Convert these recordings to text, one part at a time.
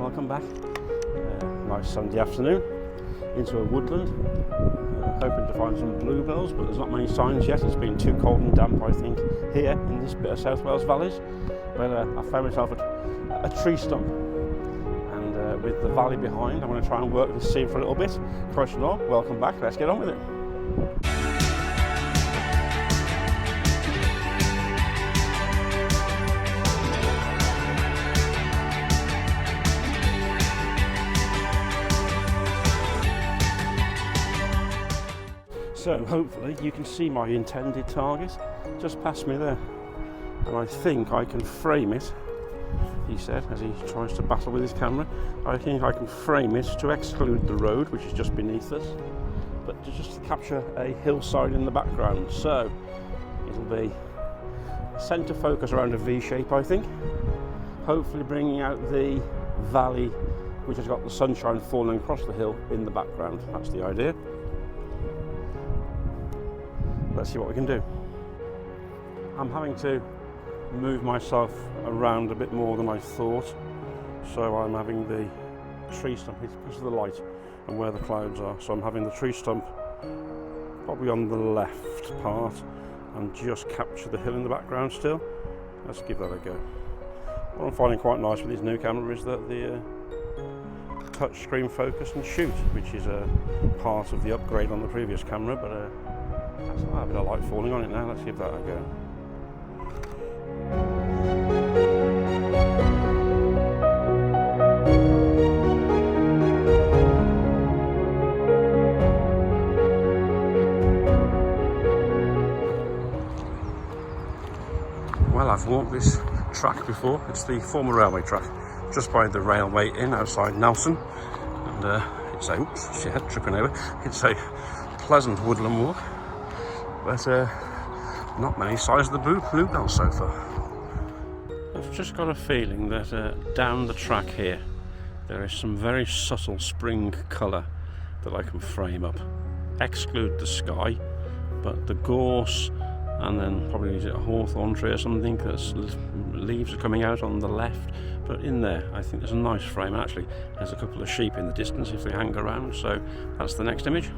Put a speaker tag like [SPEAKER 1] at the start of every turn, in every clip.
[SPEAKER 1] welcome back. Nice Sunday afternoon into a woodland, hoping to find some bluebells, but there's not many signs yet. It's been too cold and damp, I think, here in this bit of South Wales valleys. But I found myself at a tree stump, and with the valley behind, I'm going to try and work this scene for a little bit. Christ and all, welcome back, let's get on with it. So hopefully you can see my intended target just past me there, and I think I can frame it, he said as he tries to battle with his camera. I think I can frame it to exclude the road, which is just beneath us, but to just capture a hillside in the background. So it'll be centre focus around a V shape, I think, hopefully bringing out the valley which has got the sunshine falling across the hill in the background. That's the idea. Let's see what we can do. I'm having to move myself around a bit more than I thought, so I'm having the tree stump because of the light and where the clouds are. So I'm having the tree stump probably on the left part and just capture the hill in the background still. Let's give that a go. What I'm finding quite nice with this new camera is that the touch screen focus and shoot, which is a part of the upgrade on the previous camera, but that's a bit of light falling on it now. Let's give that a go. Well, I've walked this track before. It's the former railway track, just by the railway inn outside Nelson, and it's a, oops, she had tripping over. It's a pleasant woodland walk, but not many signs of the bluebell so far. I've just got a feeling that down the track here there is some very subtle spring colour that I can frame up. Exclude the sky, but the gorse, and then probably is it a hawthorn tree or something that's leaves are coming out on the left, but in there I think there's a nice frame. Actually there's a couple of sheep in the distance if they hang around, so that's the next image.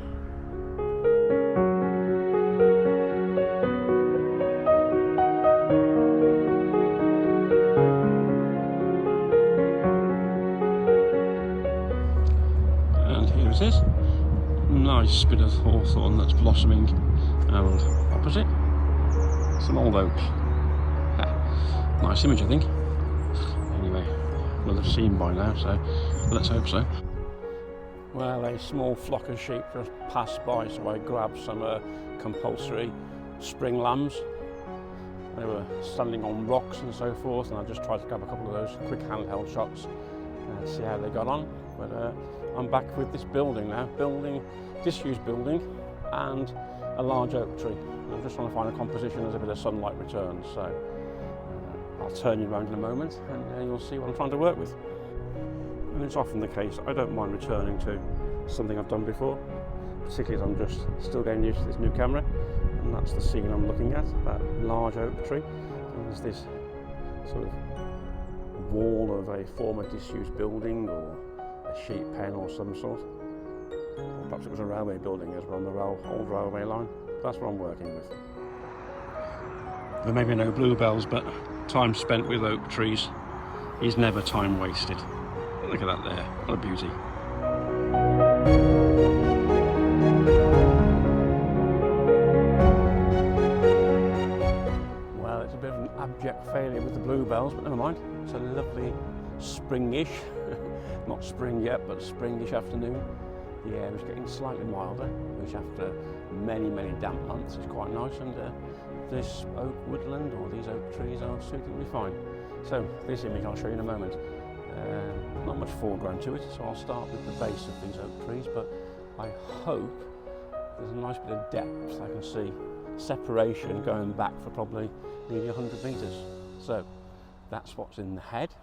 [SPEAKER 1] It is. Nice bit of hawthorn that's blossoming, and opposite some old oaks. Nice image, I think. Anyway, we'll have seen by now, so let's hope so. Well, a small flock of sheep just passed by, so I grabbed some compulsory spring lambs. They were standing on rocks and so forth, and I just tried to grab a couple of those quick handheld shots and see how they got on. But I'm back with this building now, disused building, and a large oak tree. I'm just trying to find a composition as a bit of sunlight returns, so I'll turn you around in a moment and you'll see what I'm trying to work with. And it's often the case, I don't mind returning to something I've done before, particularly as I'm just still getting used to this new camera, and that's the scene I'm looking at, that large oak tree. And there's this sort of wall of a former disused building, or a sheep pen or some sort. Or perhaps it was a railway building as we're on the old railway line. That's what I'm working with. There may be no bluebells, but time spent with oak trees is never time wasted. Look at that there, what a beauty. Well, it's a bit of an abject failure with the bluebells, but never mind. It's a lovely springish, not spring yet, but springish afternoon. The air is getting slightly milder, which after many damp months is quite nice, and this oak woodland, or these oak trees, are suitably fine. So this image I'll show you in a moment. Not much foreground to it, so I'll start with the base of these oak trees, but I hope there's a nice bit of depth. I can see separation going back for probably nearly 100 metres. So that's what's in the head.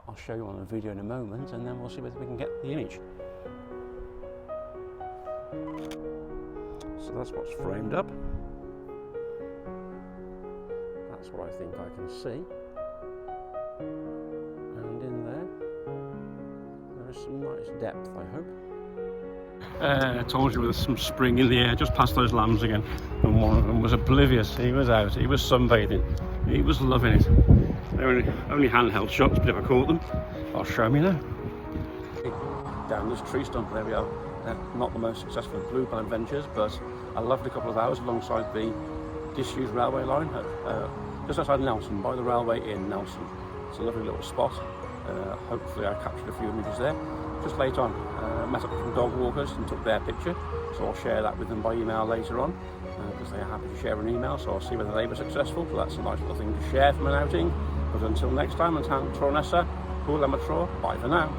[SPEAKER 1] I'll show you on a video in a moment, and then we'll see whether we can get the image. So that's what's framed up. That's what I think I can see. And in there depth, I hope. I told you there was some spring in the air just past those lambs again, and one of them was oblivious. He was out, he was sunbathing, he was loving it. They're only handheld shots, but if I caught them, I'll show them you now. Down this tree stump, there we are. Not the most successful bluebell adventures, but a lovely couple of hours alongside the disused railway line, just outside Nelson, by the railway in Nelson. It's a lovely little spot. Hopefully I captured a few images there. Just later on, met up with some dog walkers and took their picture, so I'll share that with them by email later on, because they are happy to share an email, so I'll see whether they were successful. So that's a nice little thing to share from an outing. But until next time, I'm Tro Nessa, bye for now.